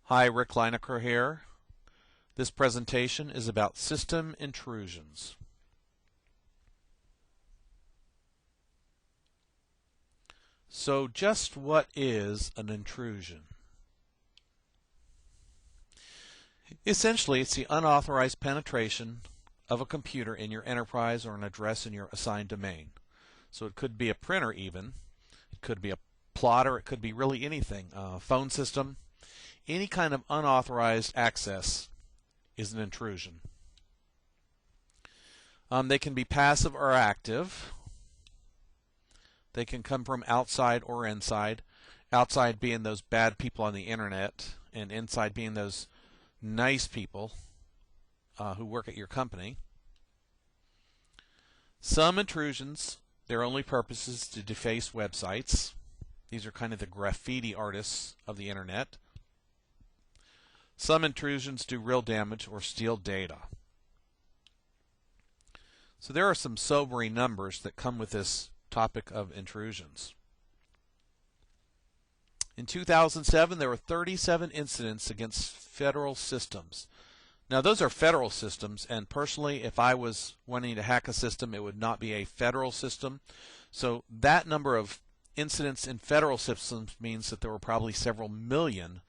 Hi, Rick Lineker here. This presentation is about system intrusions. So just what is an intrusion? Essentially, it's the unauthorized penetration of a computer in your enterprise or an address in your assigned domain. So it could be a printer even, it could be a plotter, it could be really anything, a phone system. Any kind of unauthorized access is an intrusion. They can be passive or active. They can come from outside or inside. Outside being those bad people on the internet, and inside being those nice people who work at your company. Some intrusions, their only purpose is to deface websites. These are kind of the graffiti artists of the internet. Some intrusions do real damage or steal data. So there are some sobering numbers that come with this topic of intrusions. In 2007, there were 37 incidents against federal systems. Now, those are federal systems, and personally, if I was wanting to hack a system, it would not be a federal system. So that number of incidents in federal systems means that there were probably several million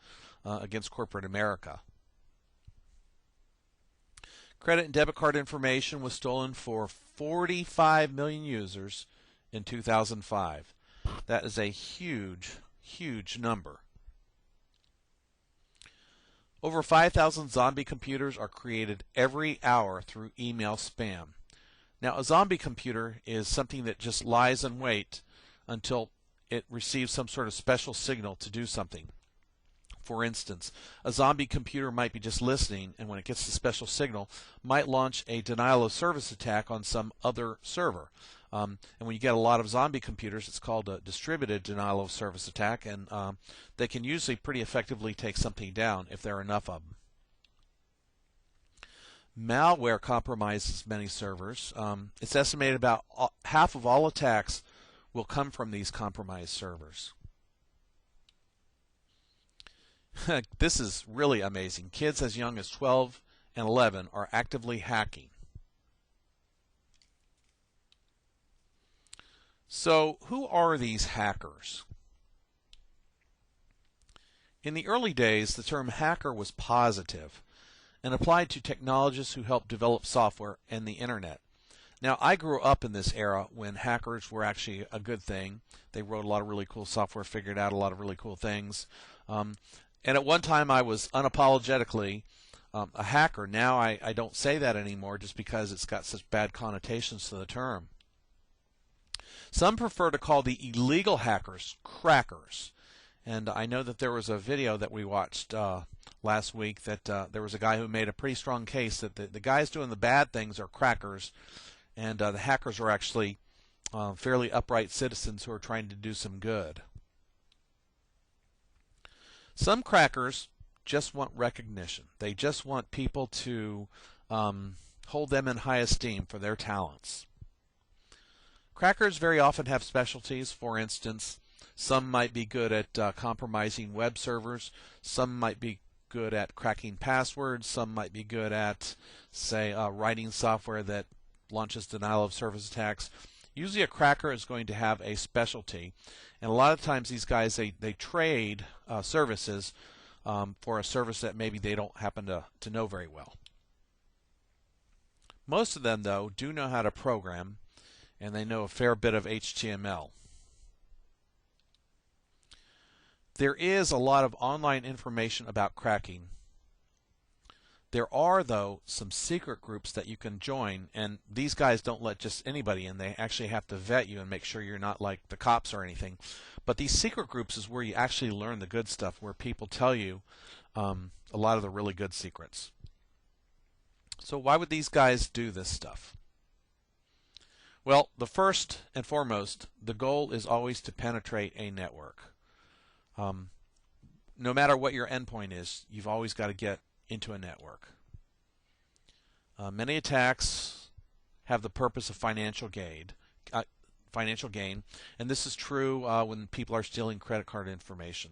against corporate America. Credit and debit card information was stolen for 45 million users in 2005. That is a huge, huge number. Over 5,000 zombie computers are created every hour through email spam. Now, a zombie computer is something that just lies in wait until it receives some sort of special signal to do something. For instance, a zombie computer might be just listening, and when it gets the special signal, might launch a denial of service attack on some other server. And when you get a lot of zombie computers, it's called a distributed denial of service attack, and they can usually pretty effectively take something down if there are enough of them. Malware compromises many servers. It's estimated about half of all attacks will come from these compromised servers. This is really amazing. Kids as young as 12 and 11 are actively hacking. So, who are these hackers? In the early days, the term hacker was positive and applied to technologists who helped develop software and the internet. Now, I grew up in this era when hackers were actually a good thing. They wrote a lot of really cool software, figured out a lot of really cool things. And at one time, I was unapologetically a hacker. Now, I don't say that anymore just because it's got such bad connotations to the term. Some prefer to call the illegal hackers crackers. And I know that there was a video that we watched last week that there was a guy who made a pretty strong case that the guys doing the bad things are crackers, and the hackers are actually fairly upright citizens who are trying to do some good. Some crackers just want recognition. They just want people to hold them in high esteem for their talents. Crackers very often have specialties. For instance, some might be good at compromising web servers. Some might be good at cracking passwords. Some might be good at, say, writing software that launches denial of service attacks. Usually a cracker is going to have a specialty. And a lot of times these guys, they trade services for a service that maybe they don't happen to know very well. Most of them, though, do know how to program, and they know a fair bit of HTML. There is a lot of online information about cracking. There are, though, some secret groups that you can join, and these guys don't let just anybody in. They actually have to vet you and make sure you're not like the cops or anything. But these secret groups is where you actually learn the good stuff, where people tell you a lot of the really good secrets. So why would these guys do this stuff? Well, the first and foremost, the goal is always to penetrate a network. No matter what your endpoint is, you've always got to get into a network. Many attacks have the purpose of financial gain, and this is true when people are stealing credit card information.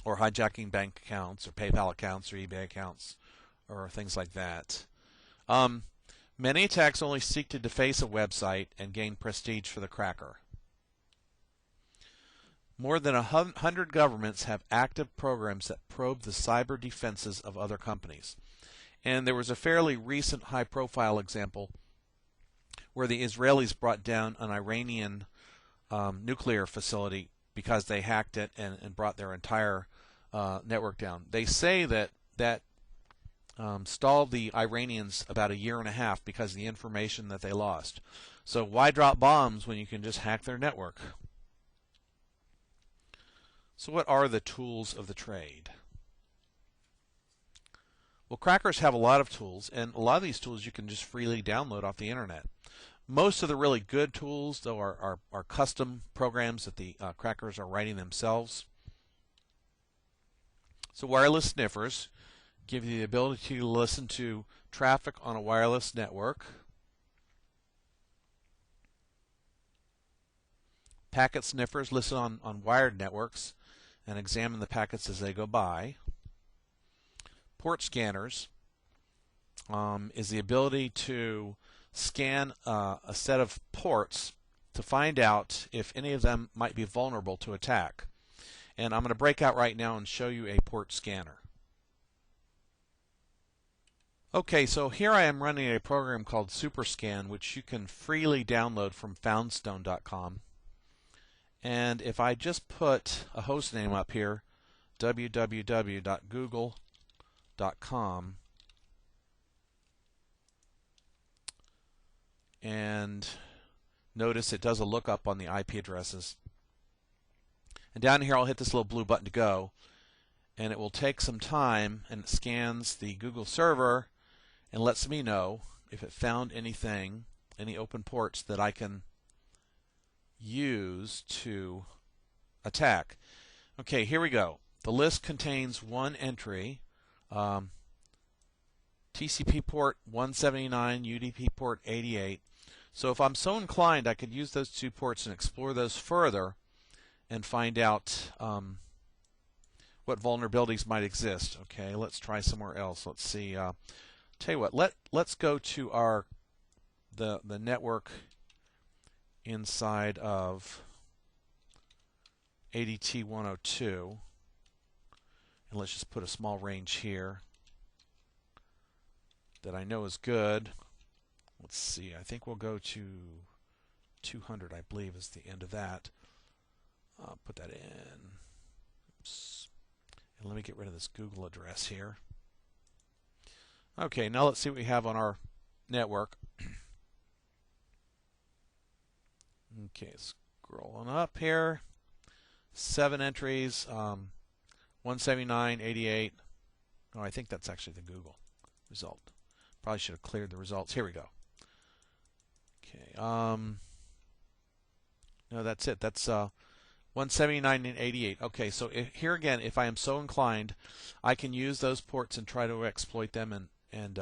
or hijacking bank accounts or PayPal accounts or eBay accounts or things like that. Many attacks only seek to deface a website and gain prestige for the cracker. More than 100 governments have active programs that probe the cyber defenses of other companies. And there was a fairly recent high-profile example where the Israelis brought down an Iranian nuclear facility because they hacked it and brought their entire network down. They say that stalled the Iranians about 1.5 years because of the information that they lost. So why drop bombs when you can just hack their network? So what are the tools of the trade? Well, crackers have a lot of tools, and a lot of these tools you can just freely download off the internet. Most of the really good tools, though, are custom programs that the crackers are writing themselves. So wireless sniffers give you the ability to listen to traffic on a wireless network. Packet sniffers listen on wired networks and examine the packets as they go by. Port scanners is the ability to scan a set of ports to find out if any of them might be vulnerable to attack. And I'm going to break out right now and show you a port scanner. Okay, so here I am running a program called SuperScan, which you can freely download from foundstone.com. And if I just put a host name up here, www.google.com, and notice it does a lookup on the IP addresses. And down here I'll hit this little blue button to go, and it will take some time, and it scans the Google server and lets me know if it found anything, any open ports that I can use to attack. Okay, here we go. The list contains one entry, TCP port 179, UDP port 88. So if I'm so inclined, I could use those two ports and explore those further and find out what vulnerabilities might exist. Okay, let's try somewhere else. Let's see. Tell you what, let's go to the network inside of ADT 102, and let's just put a small range here that I know is good. Let's see, I think we'll go to 200, I believe is the end of that. I'll put that in. Oops. And let me get rid of this Google address here. Okay, now let's see what we have on our network. Okay, scrolling up here. 7 entries, 179, 88. Oh, I think that's actually the Google result. Probably should have cleared the results. Here we go. Okay, no, that's it. That's 179 and 88. Okay, so here again, if I am so inclined, I can use those ports and try to exploit them and